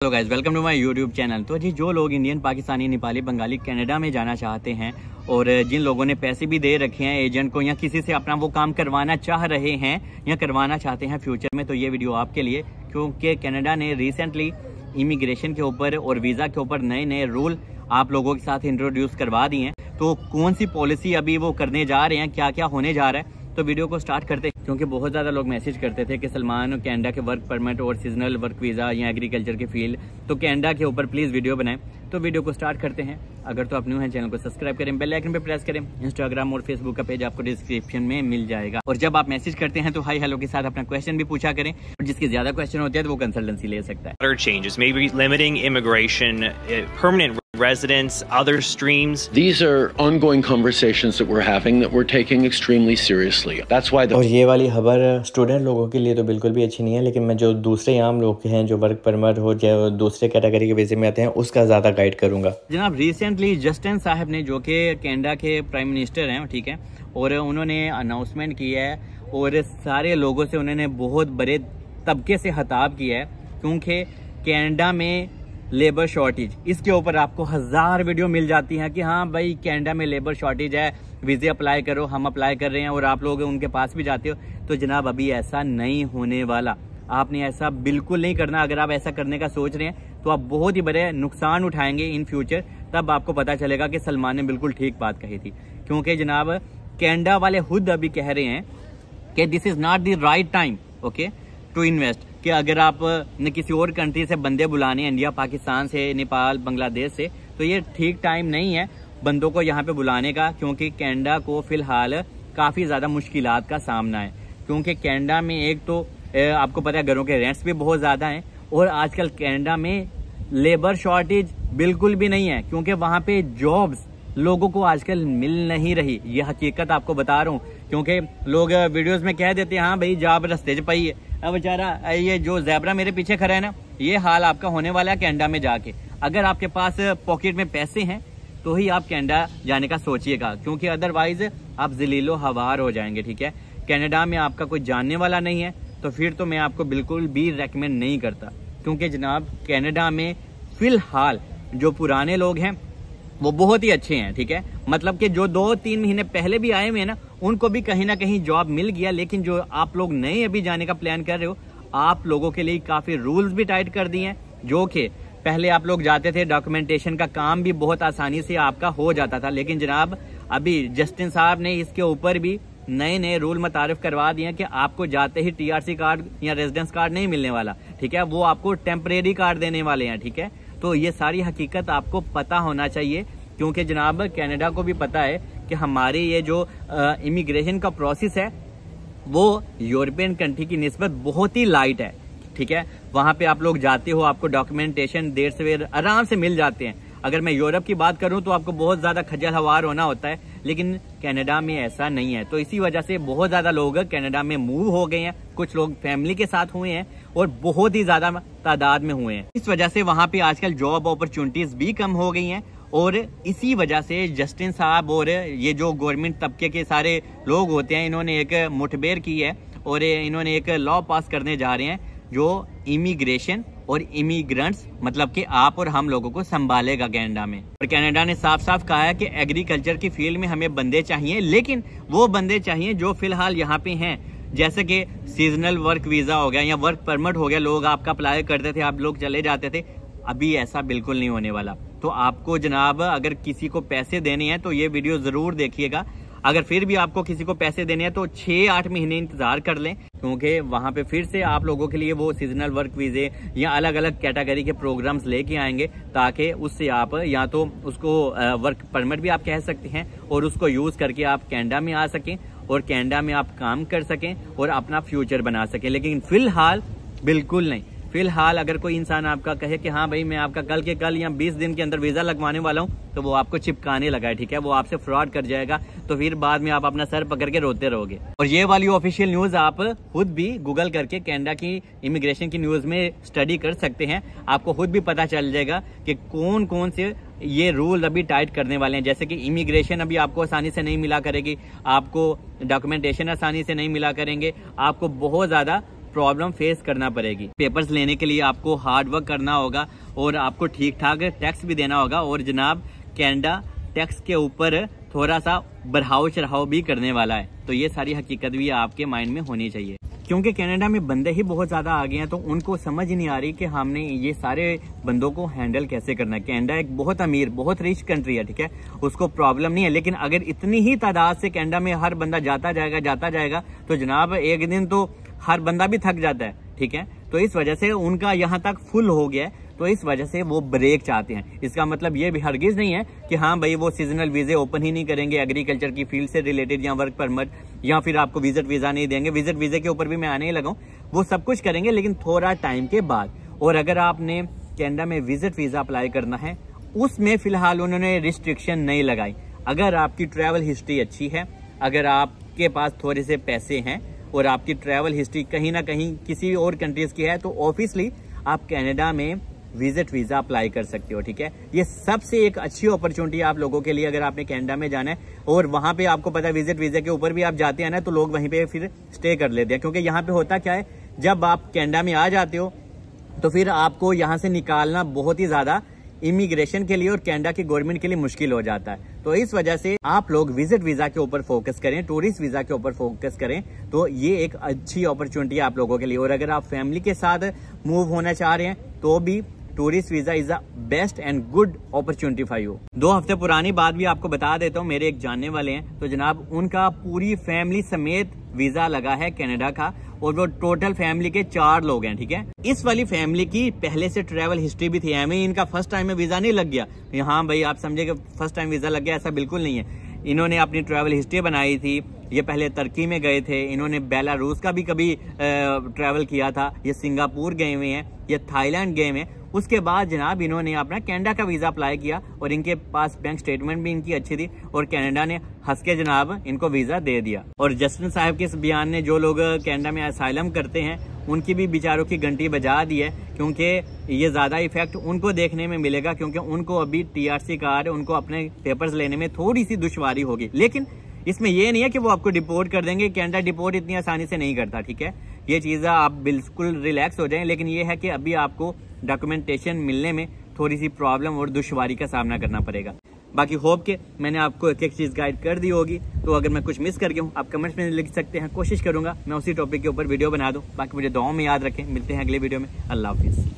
Hello guys, welcome to my YouTube channel. तो जी, जो लोग इंडियन, पाकिस्तानी, नेपाली, बंगाली कनाडा में जाना चाहते हैं और जिन लोगों ने पैसे भी दे रखे हैं एजेंट को या किसी से अपना वो काम करवाना चाह रहे हैं या करवाना चाहते हैं फ्यूचर में, तो ये वीडियो आपके लिए, क्योंकि कनाडा ने रिसेंटली इमिग्रेशन के ऊपर और वीज़ा के ऊपर नए नए रूल आप लोगों के साथ इंट्रोड्यूस करवा दिए हैं। तो कौन सी पॉलिसी अभी वो करने जा रहे हैं, क्या क्या होने जा रहा है, तो वीडियो को स्टार्ट करते हैं। क्योंकि बहुत ज़्यादा लोग मैसेज करते थे कि सलमान कनाडा के वर्क परमिट और सीजनल वर्क वीज़ा या एग्रीकल्चर के फील्ड, तो कनाडा के ऊपर प्लीज़ वीडियो बनाएं। तो वीडियो को स्टार्ट करते हैं। अगर तो आप न्यू हैं, चैनल को सब्सक्राइब करें, बेल आइकन पे प्रेस करें। इंस्टाग्राम और फेसबुक का पेज आपको डिस्क्रिप्शन में मिल जाएगा। और जब आप मैसेज करते हैं तो हाई हेलो के साथ अपना क्वेश्चन भी पूछा करें, और जिसके ज्यादा क्वेश्चन होते हैं तो वो कंसल्टेंसी ले सकता है। Changes, maybe limiting immigration, permanent residence, other streams. These are ongoing conversations that we're having that we're taking extremely seriously. That's why और ये वाली खबर स्टूडेंट लोगों के लिए तो बिल्कुल भी अच्छी नहीं है, लेकिन मैं जो दूसरे आम लोग हैं जो वर्क परमिट हो जाए दूसरे कैटेगरी के वीज़े में आते हैं उसका ज़्यादा गाइड करूँगा। जनाब, रिसेंटली जस्टिन साहब ने, जो कि कनाडा के प्राइम मिनिस्टर हैं, ठीक है, और उन्होंने अनाउंसमेंट किया है और सारे लोगों से उन्होंने बहुत बड़े तबके से खिताब किया है, क्योंकि कनाडा में लेबर शॉर्टेज, इसके ऊपर आपको 1000 वीडियो मिल जाती हैं कि हाँ भाई कनाडा में लेबर शॉर्टेज है, वीज़े अप्लाई करो, हम अप्लाई कर रहे हैं, और आप लोग उनके पास भी जाते हो। तो जनाब, अभी ऐसा नहीं होने वाला। आपने ऐसा बिल्कुल नहीं करना। अगर आप ऐसा करने का सोच रहे हैं तो आप बहुत ही बड़े नुकसान उठाएंगे इन फ्यूचर। तब आपको पता चलेगा कि सलमान ने बिल्कुल ठीक बात कही थी, क्योंकि जनाब कनाडा वाले खुद अभी कह रहे हैं कि this is not the right time okay to invest. कि अगर आप ने किसी और कंट्री से बंदे बुलाने, इंडिया, पाकिस्तान से, नेपाल, बांग्लादेश से, तो ये ठीक टाइम नहीं है बंदों को यहाँ पे बुलाने का, क्योंकि कनाडा को फिलहाल काफ़ी ज़्यादा मुश्किलात का सामना है। क्योंकि कनाडा में एक तो आपको पता है घरों के रेंट्स भी बहुत ज़्यादा हैं, और आजकल कनाडा में लेबर शॉर्टेज बिल्कुल भी नहीं है, क्योंकि वहाँ पे जॉब्स लोगों को आजकल मिल नहीं रही। ये हकीकत आपको बता रहा हूँ, क्योंकि लोग वीडियोस में कह देते हैं हाँ भाई जॉब रस्ते च पई है। अब बेचारा ये जो ज़ेब्रा मेरे पीछे खड़ा है ना, ये हाल आपका होने वाला है कनाडा में जाके। अगर आपके पास पॉकेट में पैसे हैं तो ही आप कनाडा जाने का सोचिएगा, क्योंकि अदरवाइज आप जलीलो हवार हो जाएंगे। ठीक है, कनाडा में आपका कोई जानने वाला नहीं है, तो फिर तो मैं आपको बिल्कुल भी रेकमेंड नहीं करता। क्योंकि जनाब कनाडा में फिलहाल जो पुराने लोग हैं वो बहुत ही अच्छे हैं। ठीक है, मतलब कि जो 2-3 महीने पहले भी आए हुए हैं ना, उनको भी कहीं ना कहीं जॉब मिल गया। लेकिन जो आप लोग नए अभी जाने का प्लान कर रहे हो, आप लोगों के लिए काफ़ी रूल्स भी टाइट कर दिए हैं। जो कि पहले आप लोग जाते थे, डॉक्यूमेंटेशन का काम भी बहुत आसानी से आपका हो जाता था। लेकिन जनाब अभी जस्टिन साहब ने इसके ऊपर भी नए नए रूल मुतारिफ करवा दिए हैं कि आपको जाते ही TRC कार्ड या रेजिडेंस कार्ड नहीं मिलने वाला। ठीक है, वो आपको टेम्परेरी कार्ड देने वाले हैं। ठीक है, तो ये सारी हकीकत आपको पता होना चाहिए, क्योंकि जनाब कनाडा को भी पता है कि हमारी ये जो इमिग्रेशन का प्रोसेस है वो यूरोपियन कंट्री की निस्बत बहुत ही लाइट है। ठीक है, वहाँ पे आप लोग जाते हो, आपको डॉक्यूमेंटेशन देर सवेर आराम से मिल जाते हैं। अगर मैं यूरोप की बात करूं तो आपको बहुत ज़्यादा खजल हवार होना होता है, लेकिन कनाडा में ऐसा नहीं है। तो इसी वजह से बहुत ज़्यादा लोग कनाडा में मूव हो गए हैं। कुछ लोग फैमिली के साथ हुए हैं और बहुत ही ज़्यादा तादाद में हुए हैं। इस वजह से वहाँ पे आजकल जॉब अपॉर्चुनिटीज़ भी कम हो गई हैं। और इसी वजह से जस्टिन साहब और ये जो गवर्नमेंट तबके के सारे लोग होते हैं, इन्होंने एक मुठभेड़ की है और इन्होंने एक लॉ पास करने जा रहे हैं जो इमिग्रेशन और इमिग्रेंट्स, मतलब कि आप और हम लोगों को संभालेगा कनाडा में। और कनाडा ने साफ साफ कहा है कि एग्रीकल्चर की फील्ड में हमें बंदे चाहिए, लेकिन वो बंदे चाहिए जो फिलहाल यहाँ पे हैं। जैसे कि सीजनल वर्क वीज़ा हो गया या वर्क परमिट हो गया, लोग आपका अप्लाई करते थे, आप लोग चले जाते थे। अभी ऐसा बिल्कुल नहीं होने वाला। तो आपको जनाब अगर किसी को पैसे देने हैं तो ये वीडियो ज़रूर देखिएगा। अगर फिर भी आपको किसी को पैसे देने हैं तो 6-8 महीने इंतजार कर लें, क्योंकि वहाँ पे फिर से आप लोगों के लिए वो सीजनल वर्क वीज़े या अलग अलग कैटेगरी के प्रोग्राम्स लेके आएंगे, ताकि उससे आप या तो उसको वर्क परमिट भी आप कह सकते हैं और उसको यूज़ करके आप कनाडा में आ सकें और कनाडा में आप काम कर सकें और अपना फ्यूचर बना सकें। लेकिन फिलहाल बिल्कुल नहीं। फिलहाल अगर कोई इंसान आपका कहे कि हाँ भाई मैं आपका कल के कल या 20 दिन के अंदर वीज़ा लगवाने वाला हूँ, तो वो आपको चिपकाने लगा है। ठीक है, वो आपसे फ्रॉड कर जाएगा, तो फिर बाद में आप अपना सर पकड़ के रोते रहोगे। और ये वाली ऑफिशियल न्यूज़ आप खुद भी गूगल करके कनाडा की इमिग्रेशन की न्यूज़ में स्टडी कर सकते हैं। आपको खुद भी पता चल जाएगा कि कौन कौन से ये रूल अभी टाइट करने वाले हैं। जैसे कि इमिग्रेशन अभी आपको आसानी से नहीं मिला करेगी, आपको डॉक्यूमेंटेशन आसानी से नहीं मिला करेंगे, आपको बहुत ज़्यादा प्रॉब्लम फेस करना पड़ेगी। पेपर्स लेने के लिए आपको हार्ड वर्क करना होगा और आपको ठीक ठाक टैक्स भी देना होगा। और जनाब कनाडा टैक्स के ऊपर थोड़ा सा बढ़ाव चढ़ाव भी करने वाला है, तो ये सारी हकीकत भी आपके माइंड में होनी चाहिए। क्योंकि कनाडा में बंदे ही बहुत ज्यादा आ गए हैं, तो उनको समझ ही नहीं आ रही कि हमने ये सारे बंदों को हैंडल कैसे करना है। कनाडा एक बहुत अमीर, बहुत रिच कंट्री है, ठीक है, उसको प्रॉब्लम नहीं है। लेकिन अगर इतनी ही तादाद से कनाडा में हर बंदा जाता जाएगा तो जनाब एक दिन तो हर बंदा भी थक जाता है, ठीक है। तो इस वजह से उनका यहाँ तक फुल हो गया है, तो इस वजह से वो ब्रेक चाहते हैं। इसका मतलब ये भी हरगिज नहीं है कि हाँ भाई वो सीजनल वीजे ओपन ही नहीं करेंगे, एग्रीकल्चर की फील्ड से रिलेटेड या वर्क परमिट या फिर आपको विजिट वीजा नहीं देंगे। विजिट वीजे के ऊपर भी मैं आने ही लगा हूँ, वो सब कुछ करेंगे लेकिन थोड़ा टाइम के बाद। और अगर आपने कनाडा में विजिट वीजा अप्लाई करना है, उसमें फिलहाल उन्होंने रिस्ट्रिक्शन नहीं लगाई। अगर आपकी ट्रैवल हिस्ट्री अच्छी है, अगर आपके पास थोड़े से पैसे हैं और आपकी ट्रैवल हिस्ट्री कहीं ना कहीं किसी और कंट्रीज की है, तो ऑब्वियसली आप कनाडा में विजिट वीजा अप्लाई कर सकते हो, ठीक है। ये सबसे एक अच्छी अपॉर्चुनिटी आप लोगों के लिए अगर आपने कनाडा में जाना है। और वहां पे आपको पता है विजिट वीजा के ऊपर भी आप जाते हैं ना, तो लोग वहीं पे फिर स्टे कर लेते हैं। क्योंकि यहाँ पे होता क्या है, जब आप कनाडा में आ जाते हो तो फिर आपको यहाँ से निकालना बहुत ही ज्यादा इमिग्रेशन के लिए और कनाडा की गवर्नमेंट के लिए मुश्किल हो जाता है। तो इस वजह से आप लोग विजिट वीजा के ऊपर फोकस करें, टूरिस्ट वीजा के ऊपर फोकस करें, तो ये एक अच्छी अपॉर्चुनिटी है आप लोगों के लिए। और अगर आप फैमिली के साथ मूव होना चाह रहे हैं तो भी tourist visa is the best and good opportunity for you. 2 हफ्ते पुरानी बात भी आपको बता देता हूँ, मेरे एक जानने वाले हैं, तो जनाब उनका पूरी फैमिली समेत वीजा लगा है कनाडा का, और वो टोटल फैमिली के 4 लोग हैं, ठीक है। इस वाली फैमिली की पहले से ट्रैवल हिस्ट्री भी थी, एम इनका फर्स्ट टाइम में वीजा नहीं लग गया। हाँ भाई आप समझे कि फर्स्ट टाइम वीजा लग गया, ऐसा बिल्कुल नहीं है। इन्होंने अपनी ट्रैवल हिस्ट्री बनाई थी, ये पहले तुर्की में गए थे, इन्होंने बेलारूस का भी कभी ट्रैवल किया था, ये सिंगापुर गए हुए हैं, ये थाईलैंड गए हुए हैं। उसके बाद जनाब इन्होंने अपना कनाडा का वीजा अप्लाई किया और इनके पास बैंक स्टेटमेंट भी इनकी अच्छी थी और कनाडा ने हंस के जनाब इनको वीजा दे दिया। और जस्टिन साहब के इस बयान ने जो लोग कनाडा में असाइलम करते हैं उनकी भी बेचारों की घंटी बजा दी है, क्योंकि ये ज्यादा इफेक्ट उनको देखने में मिलेगा, क्योंकि उनको अभी TRC कार्ड, उनको अपने पेपर्स लेने में थोड़ी सी दुश्वारी होगी। लेकिन इसमें ये नहीं है कि वो आपको डिपोर्ट कर देंगे, कनाडा डिपोर्ट इतनी आसानी से नहीं करता, ठीक है। ये चीज़ आप बिल्कुल रिलैक्स हो जाएं। लेकिन ये है कि अभी आपको डॉक्यूमेंटेशन मिलने में थोड़ी सी प्रॉब्लम और दुश्वारी का सामना करना पड़ेगा। बाकी होप के मैंने आपको एक एक चीज़ गाइड कर दी होगी, तो अगर मैं कुछ मिस कर गया हूँ आप कमेंट्स में लिख सकते हैं, कोशिश करूंगा मैं उसी टॉपिक के ऊपर वीडियो बना दूँ। बाकी मुझे दुआओं में याद रखें, मिलते हैं अगले वीडियो में। अल्लाह हाफिज़।